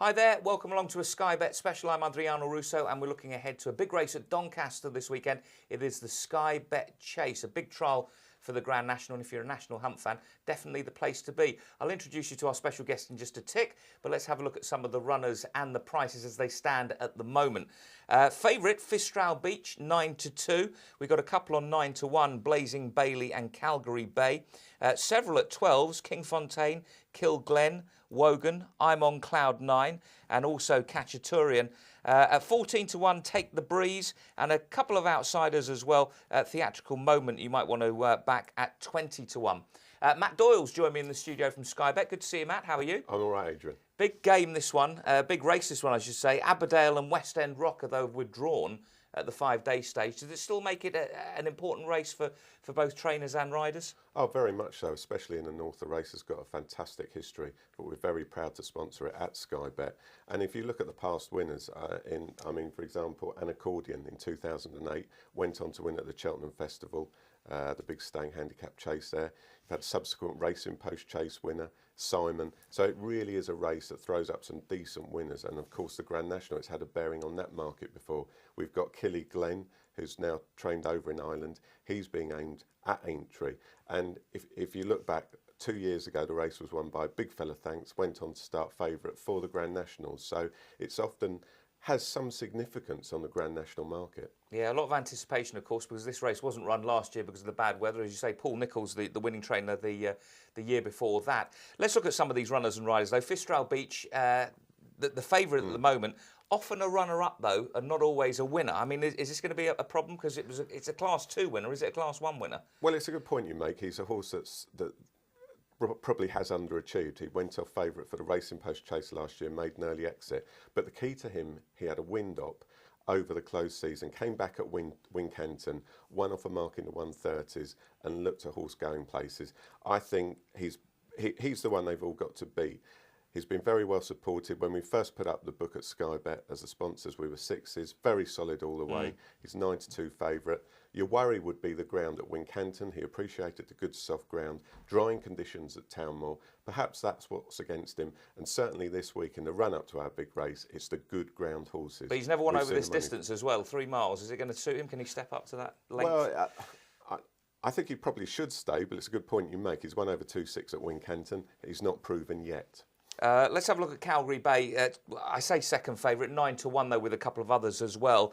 Hi there, welcome along to a Sky Bet special. I'm Adriano Russo and we're looking ahead to a big race at Doncaster this weekend. It is the Sky Bet Chase, a big trial for the Grand National, and if you're a National Hunt fan, definitely the place to be. I'll introduce you to our special guest in just a tick, but let's have a look at some of the runners and the prices as they stand at the moment. Favourite, Fistral Beach, 9-2. We've got a couple on 9-1, Blazing Bailey and Calgary Bay. Several at 12s, King Fontaine, Kilglen, Wogan, I'm on Cloud 9, and also Cacciaturian. At 14-1, Take the Breeze, and a couple of outsiders as well. Theatrical Moment, you might want to back at 20-1. Matt Doyle's joined me in the studio from Sky Bet. Good to see you, Matt. How are you? I'm all right, Adrian. Big game, this one. Big race, this one, I should say. Aberdale and West End Rock, though, have withdrawn at the 5-day stage. Does it still make it an important race for both trainers and riders? Oh, very much so, especially in the north. The race has got a fantastic history, but we're very proud to sponsor it at Sky Bet. And if you look at the past winners, for example, Anaccordion in 2008 went on to win at the Cheltenham Festival, the big Staying Handicap Chase there. You've had subsequent Racing Post Chase winner, Simon. So it really is a race that throws up some decent winners. And of course, the Grand National, it's had a bearing on that market before. We've got Kilglen, who's now trained over in Ireland. He's being aimed at Aintree. And if you look back, 2 years ago, the race was won by Big Fella Thanks, went on to start favourite for the Grand Nationals. So it's often has some significance on the Grand National market. Yeah, a lot of anticipation, of course, because this race wasn't run last year because of the bad weather. As you say, Paul Nicholls, the winning trainer the year before that. Let's look at some of these runners and riders, though. Fistral Beach, the favourite at the moment, often a runner-up, though, and not always a winner. I mean, is this going to be a problem? Because it's a Class 2 winner. Is it a Class 1 winner? Well, it's a good point you make. He's a horse that probably has underachieved. He went off favourite for the Racing Post Chase last year, made an early exit. But the key to him, he had a wind up over the closed season, came back at Wincanton, won off a mark in the 130s and looked a horse going places. I think he's the one they've all got to beat. He's been very well supported. When we first put up the book at Sky Bet as the sponsors, we were sixes, very solid all the way. He's 9-2 favourite. Your worry would be the ground at Wincanton. He appreciated the good soft ground, drying conditions at Townmoor. Perhaps that's what's against him. And certainly this week in the run-up to our big race, it's the good ground horses. But he's never won over this distance as well, 3 miles. Is it going to suit him? Can he step up to that length? Well, I think he probably should stay, but it's a good point you make. He's won over 2.6 at Wincanton. He's not proven yet. Let's have a look at Calgary Bay. I say second favourite, 9-1 though, with a couple of others as well.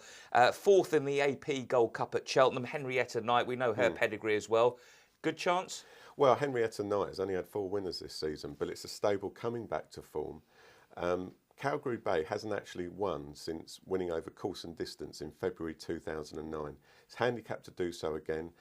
Fourth in the AP Gold Cup at Cheltenham, Henrietta Knight. We know her pedigree as well. Good chance? Well, Henrietta Knight has only had 4 winners this season, but it's a stable coming back to form. Calgary Bay hasn't actually won since winning over course and distance in February 2009. It's handicapped to do so again.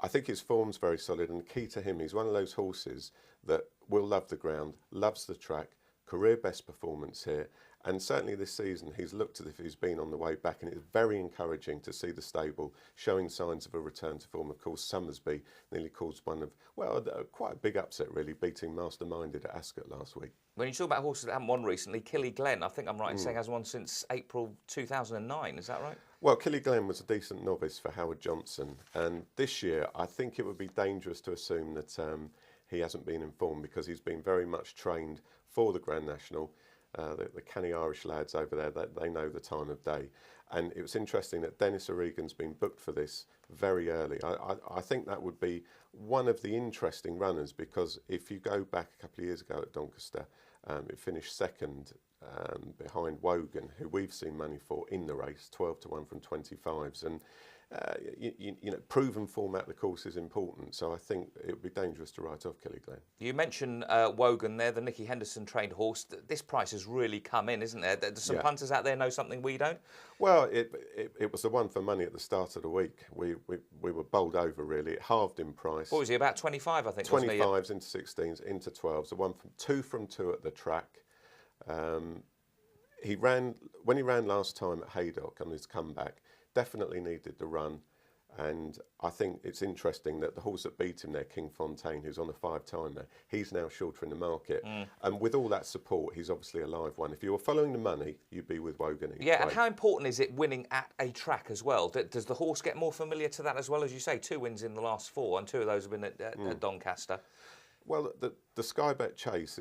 I think his form's very solid, and the key to him, he's one of those horses that will love the ground, loves the track, career best performance here, and certainly this season he's looked as if he's been on the way back, and it's very encouraging to see the stable showing signs of a return to form. Of course, Summersby nearly caused one of, quite a big upset really, beating Masterminded at Ascot last week. When you talk about horses that haven't won recently, Kilglen, I think I'm right in saying, hasn't won since April 2009, is that right? Well, Kilglen was a decent novice for Howard Johnson, and this year I think it would be dangerous to assume that he hasn't been informed, because he's been very much trained for the Grand National. The canny Irish lads over there, they know the time of day. And it was interesting that Dennis O'Regan's been booked for this very early. I think that would be one of the interesting runners, because if you go back a couple of years ago at Doncaster, it finished second behind Wogan, who we've seen money for in the race, 12-1 from 25s. And proven format of the course is important, so I think it would be dangerous to write off Kilglen. You mentioned Wogan there, the Nicky Henderson trained horse. This price has really come in, isn't there? There's some punters out there know something we don't? Well, it was the one for money at the start of the week. We were bowled over, really. It halved in price. What was he, about 25, I think, 25s into 16s, into 12s. The one from two at the track. When he ran last time at Haydock on his comeback, definitely needed the run, and I think it's interesting that the horse that beat him there, King Fontaine, who's on a 5-timer, he's now shorter in the market. And with all that support, he's obviously a live one. If you were following the money, you'd be with Wogan. Yeah, and how important is it winning at a track as well? Does the horse get more familiar to that as well? As you say, 2 wins in the last 4, and 2 of those have been at Doncaster. Well, the Sky Bet Chase,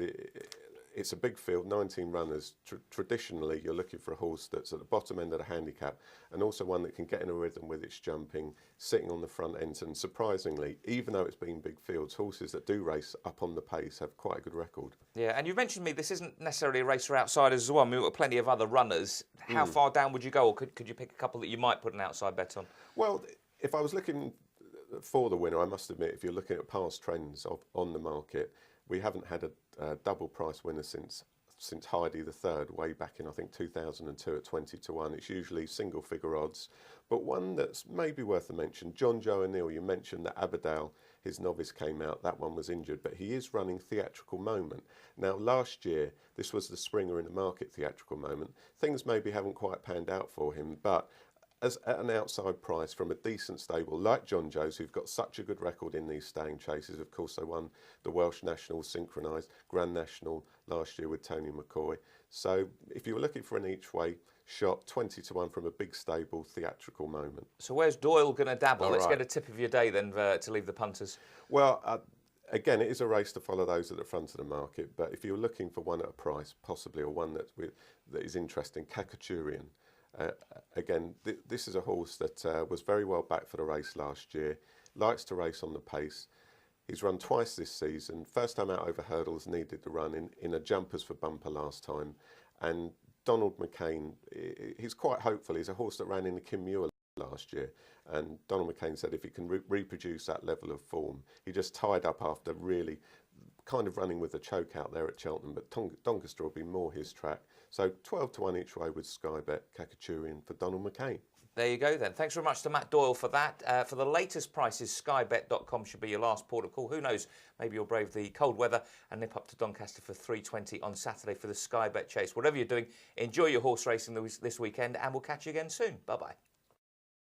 it's a big field, 19 runners. Traditionally, you're looking for a horse that's at the bottom end of the handicap and also one that can get in a rhythm with its jumping, sitting on the front end. And surprisingly, even though it's been big fields, horses that do race up on the pace have quite a good record. Yeah, and you mentioned to me this isn't necessarily a race for outsiders as well. I mean, we've got plenty of other runners. How far down would you go, or could you pick a couple that you might put an outside bet on? Well, if I was looking for the winner, I must admit, if you're looking at past trends on the market, we haven't had a double price winner since Heidi III, way back in, I think, 2002 at 20 to 1. It's usually single figure odds. But one that's maybe worth a mention, John Joe O'Neill. You mentioned that Aberdale, his novice, came out. That one was injured, but he is running Theatrical Moment. Now, last year, this was the Springer in the Market Theatrical Moment. Things maybe haven't quite panned out for him, but as at an outside price from a decent stable like John Joe's, who've got such a good record in these staying chases. Of course, they won the Welsh National Synchronised, Grand National last year with Tony McCoy. So if you were looking for an each-way shot, 20 to 1 from a big stable Theatrical Moment. So where's Doyle going to dabble? All Let's right. get a tip of your day then to leave the punters. Well, again, it is a race to follow those at the front of the market, but if you're looking for one at a price, possibly, or one that is interesting, Kakaturian. Again, this is a horse that was very well backed for the race last year, likes to race on the pace. He's run twice this season. First time out over hurdles, needed the run in a jumpers for bumper last time. And Donald McCain, he's quite hopeful. He's a horse that ran in the Kim Muir last year. And Donald McCain said if he can reproduce that level of form, he just tied up after really kind of running with a choke out there at Cheltenham, but Doncaster will be more his track. So 12 to 1 each way with Sky Bet, Kakaturian for Donald McCain. There you go then. Thanks very much to Matt Doyle for that. For the latest prices, skybet.com should be your last port of call. Who knows, maybe you'll brave the cold weather and nip up to Doncaster for 3:20 on Saturday for the Sky Bet Chase. Whatever you're doing, enjoy your horse racing this weekend, and we'll catch you again soon. Bye-bye.